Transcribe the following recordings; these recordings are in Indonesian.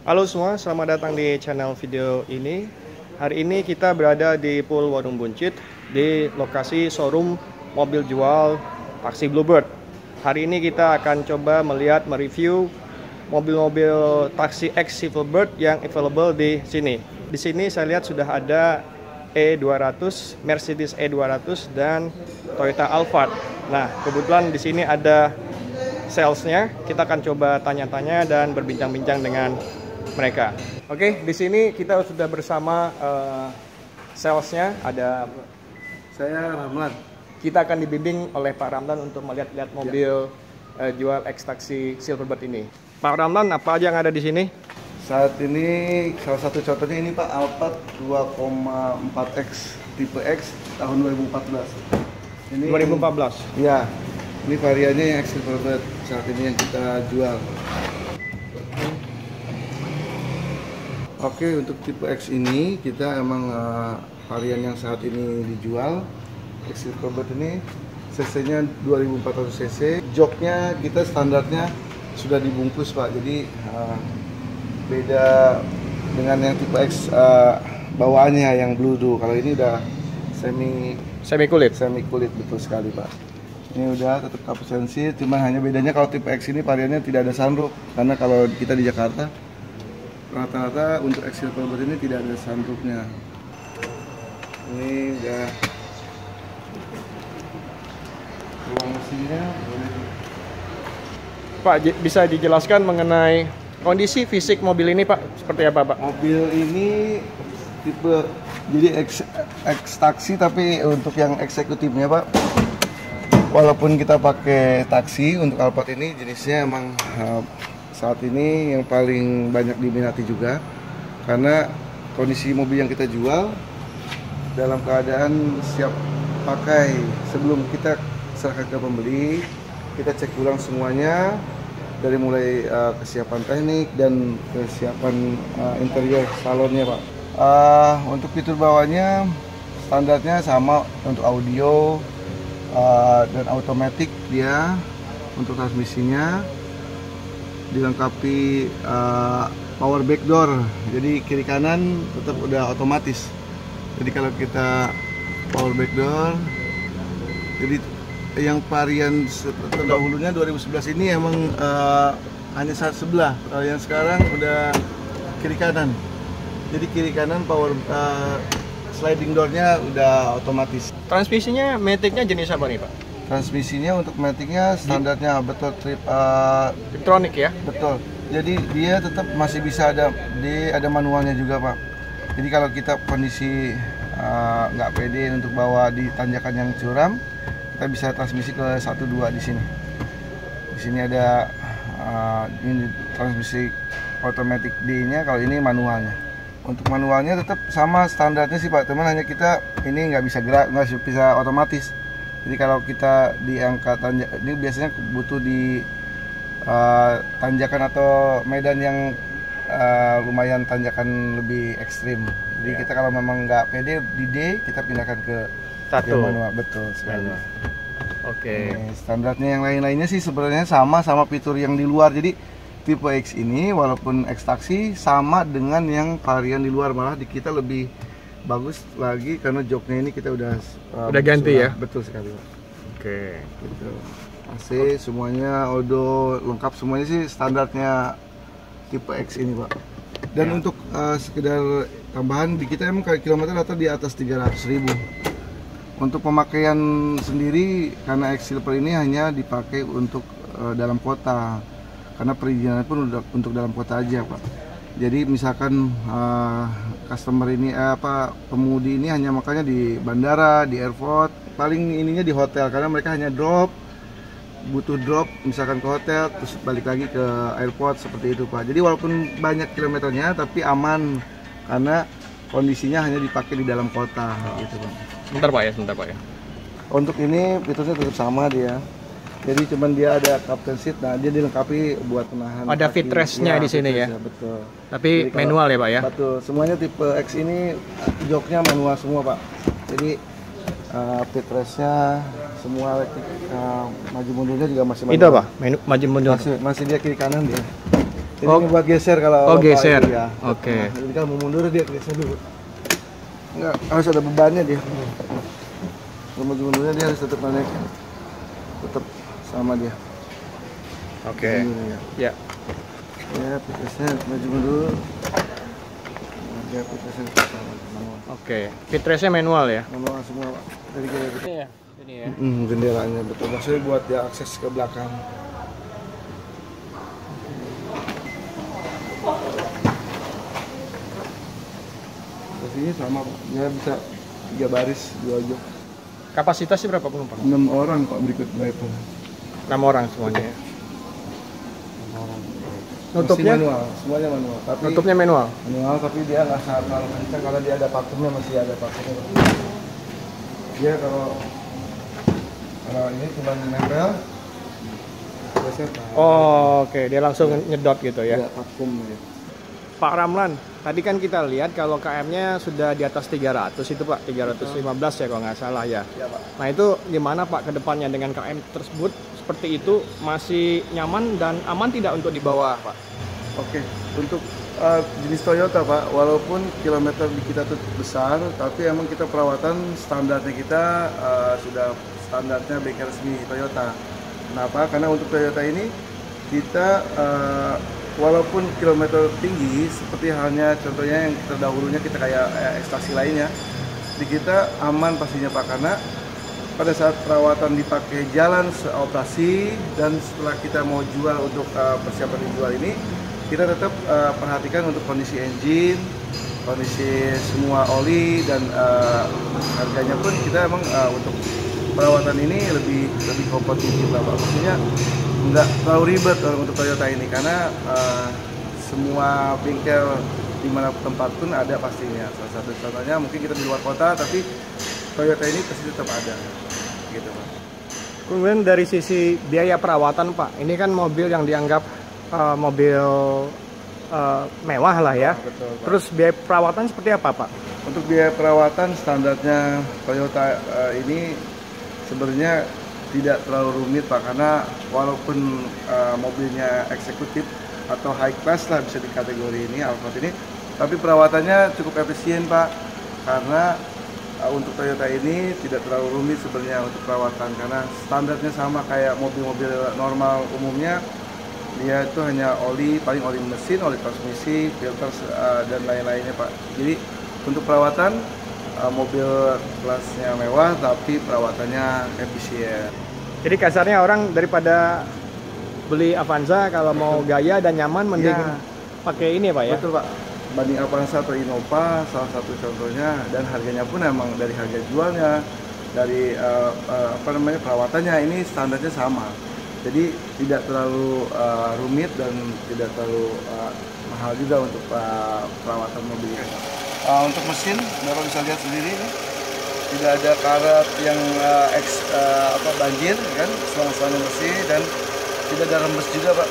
Halo semua, selamat datang di channel video ini. Hari ini kita berada di Pool Warung Buncit di lokasi showroom mobil jual taksi Bluebird. Hari ini kita akan coba melihat mereview mobil-mobil taksi X Silverbird yang available di sini. Di sini saya lihat sudah ada E200, Mercedes E200 dan Toyota Alphard. Nah, kebetulan di sini ada salesnya. Kita akan coba tanya-tanya dan berbincang-bincang dengan mereka. Oke, di sini kita sudah bersama salesnya. Ada Saya Ramlan. kita akan dibimbing oleh Pak Ramlan untuk melihat-lihat mobil jual X taksi Silverbird ini. Pak Ramlan, apa aja yang ada di sini? Saat ini salah satu contohnya ini Pak, Alphard 2,4X tipe X tahun 2014. Ini 2014. Ya, ini variannya yang X Silverbird saat ini yang kita jual. Oke, untuk tipe X ini kita emang varian yang saat ini dijual. X Silverbird ini cc-nya 2400 cc. Joknya kita standarnya sudah dibungkus Pak, jadi beda dengan yang tipe X bawaannya yang blue do. Kalau ini udah semi kulit betul sekali Pak. Ini udah tetap kapasitansi, cuman hanya bedanya kalau tipe X ini variannya tidak ada sunroof, karena kalau kita di Jakarta rata-rata untuk X Silverbird ini tidak ada sunroofnya. Ini udah ruang mesinnya. Pak, bisa dijelaskan mengenai kondisi fisik mobil ini, Pak? Seperti apa, Pak? Mobil ini tipe jadi X taksi, tapi untuk yang eksekutifnya Pak, walaupun kita pakai taksi untuk Alphard ini jenisnya emang saat ini yang paling banyak diminati juga, karena kondisi mobil yang kita jual dalam keadaan siap pakai. Sebelum kita serahkan ke pembeli, kita cek ulang semuanya, dari mulai kesiapan teknik dan kesiapan interior salonnya Pak. Untuk fitur bawahnya standarnya sama untuk audio dan automatic dia. Untuk transmisinya dilengkapi power backdoor, jadi kiri kanan tetap udah otomatis. Jadi kalau kita power backdoor, jadi yang varian terdahulunya 2011 ini emang hanya satu sebelah. Kalau yang sekarang udah kiri kanan. Jadi kiri kanan power sliding doornya udah otomatis. Transmisinya, matic-nya jenis apa nih, Pak? Transmisinya untuk matic-nya standarnya betul trip Elektronik ya? betul. Jadi dia tetap masih bisa ada manualnya juga Pak. Jadi kalau kita kondisi nggak pede untuk bawa di tanjakan yang curam, kita bisa transmisi ke 1-2 di sini. Di sini ada ini transmisi automatic D-nya, kalau ini manualnya. Untuk manualnya tetap sama standarnya sih Pak, teman, hanya kita ini nggak bisa gerak, nggak bisa otomatis. Jadi kalau kita diangkat ini biasanya butuh di tanjakan atau medan yang lumayan tanjakan lebih ekstrim. Jadi kita kalau memang nggak pede di D, kita pindahkan ke yang manual. Betul sekali. Oke. Standarnya yang lain-lainnya sih sebenarnya sama fitur yang di luar. Jadi tipe X ini walaupun X taksi sama dengan yang varian di luar, malah di kita lebih bagus lagi karena joknya ini kita udah ganti ya? Betul sekali Pak. Oke. Gitu. AC semuanya odo lengkap, semuanya sih standarnya tipe X ini Pak. Dan untuk sekedar tambahan, di kita emang kilometer rata di atas 300.000. Untuk pemakaian sendiri, karena X Silver ini hanya dipakai untuk dalam kota, karena perizinannya pun udah untuk dalam kota aja Pak. Jadi misalkan customer ini pemudi ini hanya makanya di bandara, di airport, paling ininya di hotel, karena mereka hanya butuh drop misalkan ke hotel terus balik lagi ke airport, seperti itu Pak. Jadi walaupun banyak kilometernya tapi aman, karena kondisinya hanya dipakai di dalam kota gitu Pak. Sebentar Pak ya. Untuk ini fiturnya tetap sama dia. Jadi cuman dia ada captain seat, nah dia dilengkapi buat menahan. Ada footrest-nya di sini ya. Betul. Tapi manual ya Pak ya? Betul. Semuanya tipe X ini joknya manual semua Pak. Jadi footrest-nya semua elektrik, maju mundurnya juga masih manual. Itu apa? Maju mundur. Masih dia kiri kanan dia. Ini buat geser kalau geser. itu ya. Oke. Nah, jadi kalau mau mundur dia geser dulu. Enggak, harus ada bebannya dia. Kalau maju mundurnya dia harus tetap naik. Tetap sama dia. Oke. Ya. Ya, pitresnya maju mundur. Ya, pitresnya manual. Oke. Fitressnya manual ya? Manual semua, Pak. Dari kiri. Ini ya. Ini ya. Jendelanya betul. Maksudnya buat dia akses ke belakang. Ini sama Pak, dia bisa 3 baris, 2 jok. Kapasitasnya berapa penumpang? 6 orang Pak berikut driver. 6 orang semuanya ya. 6 orang. Nutupnya? Masih manual, semuanya manual. Tapi Nutupnya manual? manual, tapi dia nggak sangat terlalu kencang karena dia ada vakumnya, masih ada vakumnya. Dia kalau ini cuma nempel, biasanya Oh, oke. Dia langsung nyedot gitu ya. ada vakum ya. Pak Ramlan, tadi kan kita lihat kalau KM-nya sudah di atas 300 itu Pak, 315 ya kalau nggak salah ya. Ya Pak. Nah itu gimana Pak ke depannya dengan KM tersebut seperti itu masih nyaman dan aman tidak untuk dibawa Pak? Oke, untuk jenis Toyota Pak, walaupun kilometer di kita tuh besar, tapi emang kita perawatan standarnya kita sudah standarnya bengkel resmi Toyota. Kenapa? Karena untuk Toyota ini kita walaupun kilometer tinggi, seperti halnya contohnya yang terdahulunya kita kayak ekstasi lainnya, di kita aman pastinya Pak, karena pada saat perawatan dipakai jalan operasi dan setelah kita mau jual untuk persiapan dijual ini, kita tetap perhatikan untuk kondisi engine, kondisi semua oli, dan harganya pun kita emang untuk perawatan ini lebih kompetitif lah Pak. Maksudnya nggak terlalu ribet untuk Toyota ini, karena semua bengkel di mana tempat pun ada pastinya. Salah satu contohnya mungkin kita di luar kota, tapi Toyota ini pasti tetap ada, gitu Pak. Kemudian dari sisi biaya perawatan Pak, ini kan mobil yang dianggap mobil mewah lah ya. Betul, Pak. Terus biaya perawatan seperti apa Pak? Untuk biaya perawatan standarnya Toyota ini sebenarnya tidak terlalu rumit Pak, karena walaupun mobilnya eksekutif atau high class lah bisa dikategori ini Alphard ini, tapi perawatannya cukup efisien Pak, karena untuk Toyota ini tidak terlalu rumit sebenarnya untuk perawatan, karena standarnya sama kayak mobil-mobil normal umumnya. Dia itu hanya oli, paling oli mesin, oli transmisi, filter dan lain-lainnya Pak. Jadi untuk perawatan mobil kelasnya mewah tapi perawatannya efisien. Jadi kasarnya orang daripada beli Avanza kalau mau gaya dan nyaman mending pakai ini Pak ya? Betul Pak. Banding Avanza atau Innova salah satu contohnya, dan harganya pun emang dari harga jualnya, dari perawatannya ini standarnya sama. Jadi tidak terlalu rumit dan tidak terlalu mahal juga untuk perawatan mobilnya. Untuk mesin, Bapak bisa lihat sendiri nih, tidak ada karat yang banjir kan, selang-selangnya bersih, dan tidak ada rembes juga Pak.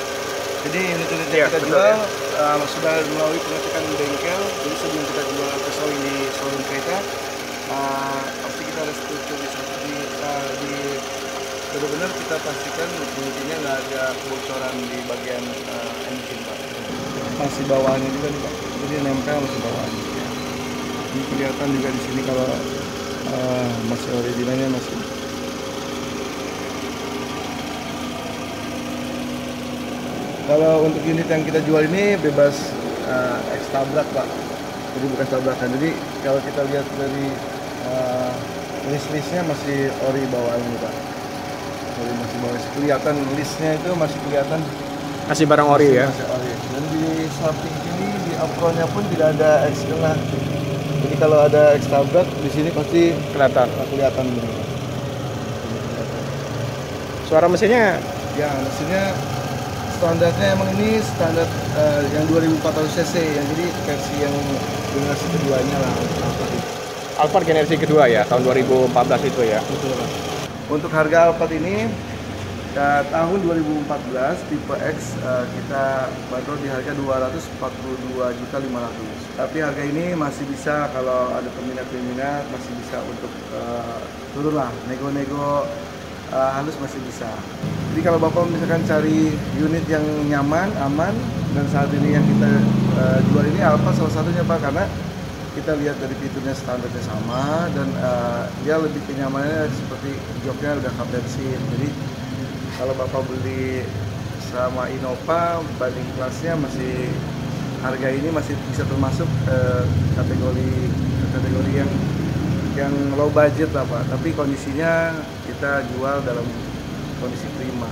Jadi unit-unit yang kita jual sudah melalui pengecekan bengkel. Jadi sebelum kita jual ke di showroom kita, pasti kita ada di benar-benar kita pastikan unitnya nggak ada kebocoran di bagian engine Pak. Masih bawaannya juga nih Pak, jadi nempel masih bawaannya. Ini kelihatan juga di sini kalau masih originalnya masih. Kalau untuk unit yang kita jual ini bebas tabrak Pak, jadi bukan tabrakan. Jadi kalau kita lihat dari list-listnya masih ori bawaannya Pak. Ori masih bawaan, kelihatan listnya itu masih kelihatan. Masih barang ori ya? Masih ori. Dan di samping sini di apronnya pun tidak ada X tengah. Jadi kalau ada X tabrak di sini pasti kelihatan benar. Suara mesinnya? Ya, mesinnya standarnya emang ini standar yang 2400 cc, yang jadi versi yang generasi keduanya lah. Alphard generasi kedua ya, tahun 2014 itu ya? Betul Pak. Untuk harga Alphard ini tahun 2014 tipe X kita bandrol di harga 242.500.000. Tapi harga ini masih bisa, kalau ada peminat masih bisa untuk turun lah, nego-nego halus masih bisa. Jadi kalau Bapak misalkan cari unit yang nyaman, aman, dan saat ini yang kita jual ini Alfa salah satunya Pak, karena kita lihat dari fiturnya standarnya sama dan dia lebih kenyamanannya seperti joknya udah kap bensin. Jadi kalau Bapak beli sama Innova banding kelasnya masih harga ini masih bisa termasuk kategori yang low budget lah Pak. Tapi kondisinya kita jual dalam kondisi prima.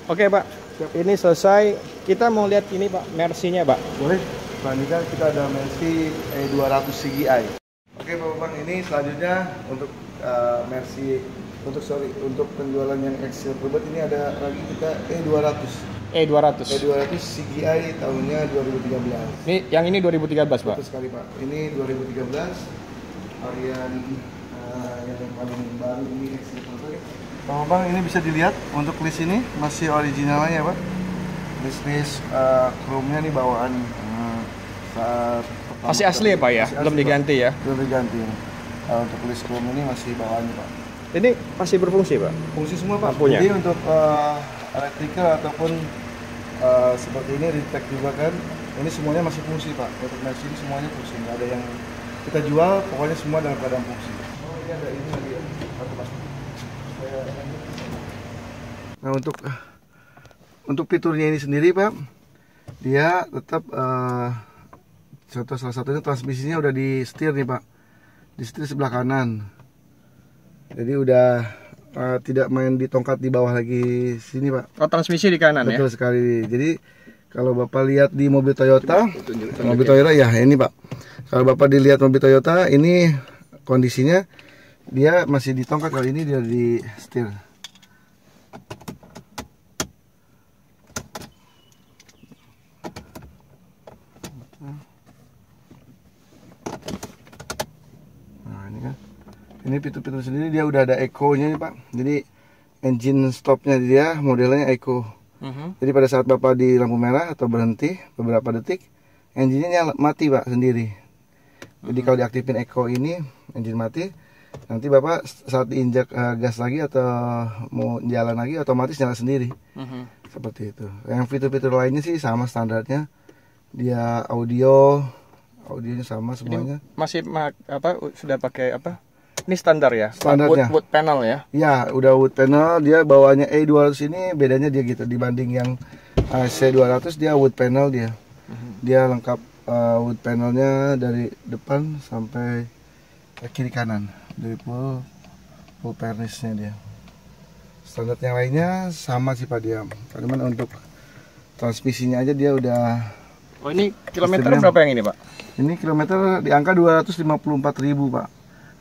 Oke Pak, ini selesai. Kita mau lihat ini Pak, Mercy-nya Pak. Boleh? Selanjutnya kita ada Mercy E200 CGI. Oke Bapak, ini selanjutnya untuk Mercy untuk penjualan yang X Silverbird ini ada lagi kita E200 CGI tahunnya 2013. Ini yang ini 2013 Pak. Betul sekali Pak. Ini 2013 varian yang paling baru ini X Silverbird. Bang, ini bisa dilihat untuk list ini masih originalnya ya Pak. List chrome-nya nih bawaan Masih asli ya Pak ya? Belum diganti ya? Belum diganti. Untuk list chrome ini masih bawaannya Pak. Ini masih berfungsi Pak? Fungsi semua Pak. Lampunya. Jadi untuk electrical ataupun seperti ini retake juga kan, ini semuanya masih fungsi Pak. Untuk Mercy ini semuanya fungsi, nggak ada yang kita jual, pokoknya semua dalam keadaan fungsi. Oh ini ada ini lagi ya. Nah untuk fiturnya ini sendiri Pak, dia tetap salah satunya transmisinya udah di setir nih Pak, di setir sebelah kanan. Jadi udah tidak main di tongkat di bawah lagi sini Pak. Oh transmisi di kanan. Betul ya? Sekali. Jadi kalau Bapak lihat di mobil Toyota, ya ini Pak. Kalau Bapak dilihat mobil Toyota ini kondisinya dia masih di tongkat, kali ini dia di setir. Ini fitur-fitur sendiri dia udah ada eco-nya nih Pak. Jadi engine stopnya dia modelnya eco. Jadi pada saat Bapak di lampu merah atau berhenti beberapa detik, engine-nya mati Pak sendiri. Jadi kalau diaktifin eco ini, engine mati. Nanti Bapak saat diinjak gas lagi atau mau jalan lagi otomatis nyala sendiri. Seperti itu. Yang fitur-fitur lainnya sih sama standarnya. Dia audionya sama semuanya. Ini masih sudah pakai apa? Ini standar ya? Standarnya. Wood panel ya? Ya, udah wood panel. Dia bawaannya E200 ini bedanya dia gitu. Dibanding yang C200 dia wood panel dia. Dia lengkap wood panelnya dari depan sampai kiri kanan. Dari full furnace-nya dia. Standar yang lainnya sama sih Pak dia. Cuman untuk transmisinya aja dia udah. Oh ini kilometer berapa yang ini Pak? Ini kilometer di angka 254.000 Pak.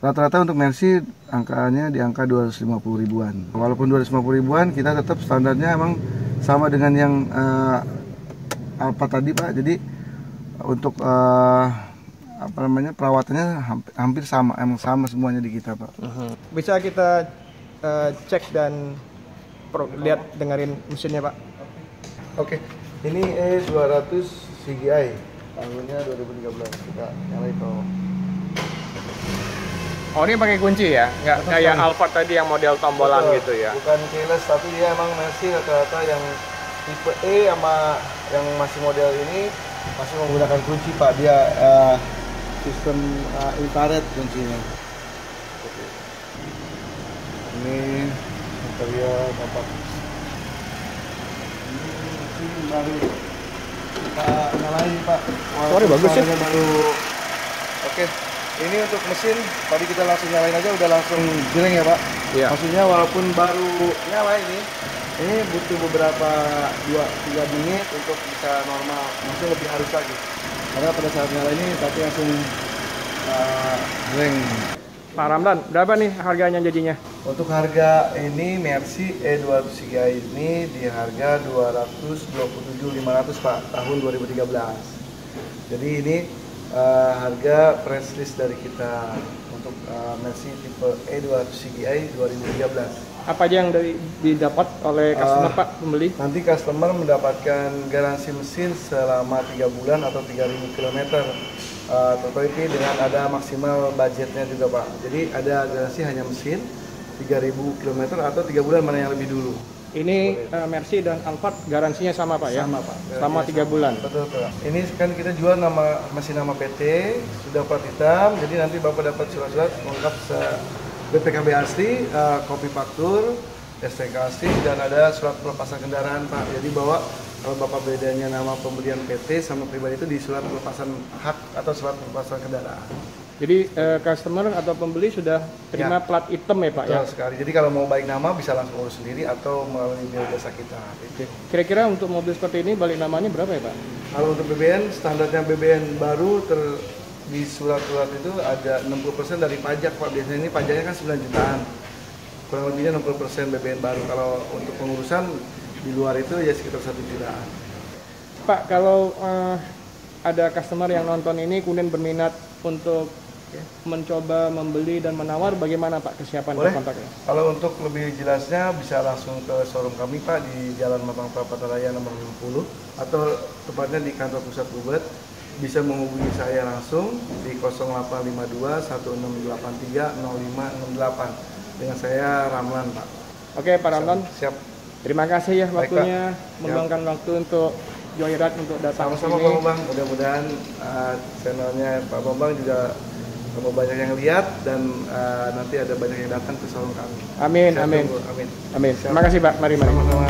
Rata-rata untuk Mercy angkanya di angka 250 ribuan. Walaupun 250 ribuan kita tetap standarnya emang sama dengan yang Alfa tadi Pak. Jadi untuk perawatannya hampir sama, emang sama semuanya di kita Pak. Bisa kita cek dan lihat dengerin mesinnya Pak. Oke. Ini E200 CGI tahunnya 2013. Kita nyalain kalau. Oh ini pakai kunci ya? Nggak kayak Alfa tadi yang model tombolan. Betul, gitu ya? Bukan keyless, tapi dia emang Mercy rata-rata yang tipe E sama yang masih model ini masih menggunakan kunci Pak. Dia sistem infrared kuncinya. Ini interior Bapak. Ini baru kita nyalain Pak. Suaranya bagus ya? Baru. Oke. Ini untuk mesin, tadi kita langsung nyalain aja udah langsung jeleng ya Pak. Iya. Maksudnya walaupun baru nyala ini butuh beberapa 2-3 menit untuk bisa normal, maksudnya lebih halus lagi. Karena pada saat nyala ini tapi langsung jeleng. Pak Ramdan, berapa nih harganya jadinya? Untuk harga ini Mercy E200 CGI ini di harga 227.500 Pak, tahun 2013. Jadi ini harga press list dari kita untuk Mercy tipe E200 CGI 2013. Apa aja yang didapat oleh customer Pak, pembeli? Nanti customer mendapatkan garansi mesin selama 3 bulan atau 3.000 km. Tetapi dengan ada maksimal budgetnya juga Pak. Jadi ada garansi hanya mesin, 3.000 km atau 3 bulan, mana yang lebih dulu. Ini Mercy dan Alphard garansinya sama Pak ya? Sama Pak. Selama 3 bulan. Betul Pak. Ini kan kita jual masih nama PT, sudah plat hitam, jadi nanti Bapak dapat surat-surat lengkap BPKB asli, kopi faktur, STNK asli, dan ada surat pelepasan kendaraan Pak. Jadi bawa, kalau Bapak bedanya nama pembelian PT sama pribadi itu di surat pelepasan hak atau surat pelepasan kendaraan. Jadi customer atau pembeli sudah terima plat hitam ya Pak? Betul Ya? sekali. Jadi kalau mau balik nama bisa langsung urus sendiri atau melalui biro jasa kita. Kira-kira untuk mobil seperti ini balik namanya berapa ya Pak? Kalau untuk BBN, standarnya BBN baru di surat-surat itu ada 60% dari pajak Pak. Biasanya ini pajaknya kan 9 jutaan. Kurang lebihnya 60% BBN baru. Kalau untuk pengurusan di luar itu ya sekitar 1 jutaan. Pak, kalau ada customer yang nonton ini kemudian berminat untuk mencoba membeli dan menawar, bagaimana Pak kesiapan kontaknya? Kalau untuk lebih jelasnya bisa langsung ke showroom kami Pak di Jalan Mampang Perapatan Raya nomor 50 atau tepatnya di kantor pusat Bluebird. Bisa menghubungi saya langsung di 0852 1683 0568 dengan saya Ramlan Pak. Oke Pak Ramlan. Siap. Terima kasih ya Baik, waktunya, meluangkan waktu untuk Joyride untuk datang sama-sama ke sini. Pak Bambang. Mudah-mudahan channelnya Pak Bambang juga banyak yang lihat dan nanti ada banyak yang datang ke showroom kami. Amin, amin. Amin. Amin. Terima kasih Pak. Mari. Sama-sama.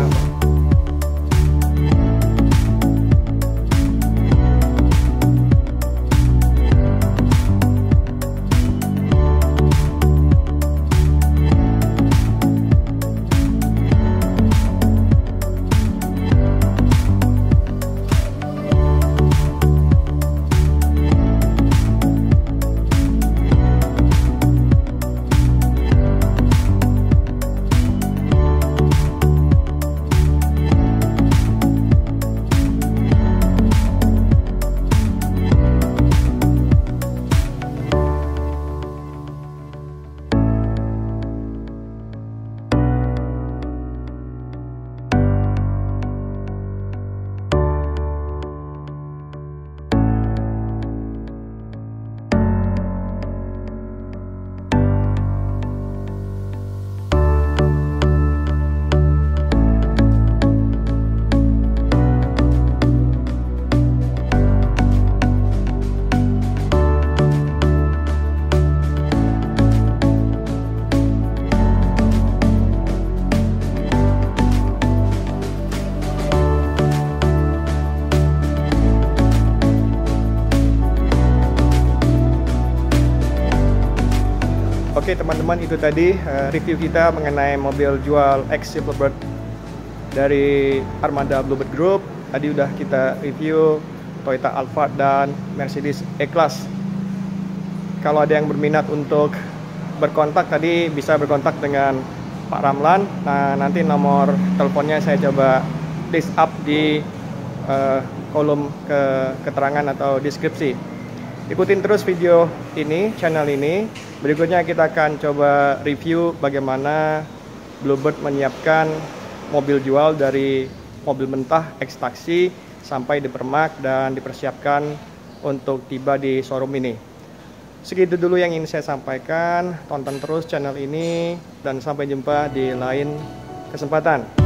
Oke teman-teman, itu tadi review kita mengenai mobil jual X Bluebird dari Armada Bluebird Group. Tadi udah kita review Toyota Alphard dan Mercedes E-Class. Kalau ada yang berminat untuk berkontak tadi bisa berkontak dengan Pak Ramlan. Nah, nanti nomor teleponnya saya coba list up di kolom keterangan atau deskripsi. Ikutin terus video ini, channel ini. Berikutnya kita akan coba review bagaimana Bluebird menyiapkan mobil jual dari mobil mentah X Taxi sampai dipermak dan dipersiapkan untuk tiba di showroom ini. Segitu dulu yang ingin saya sampaikan. Tonton terus channel ini dan sampai jumpa di lain kesempatan.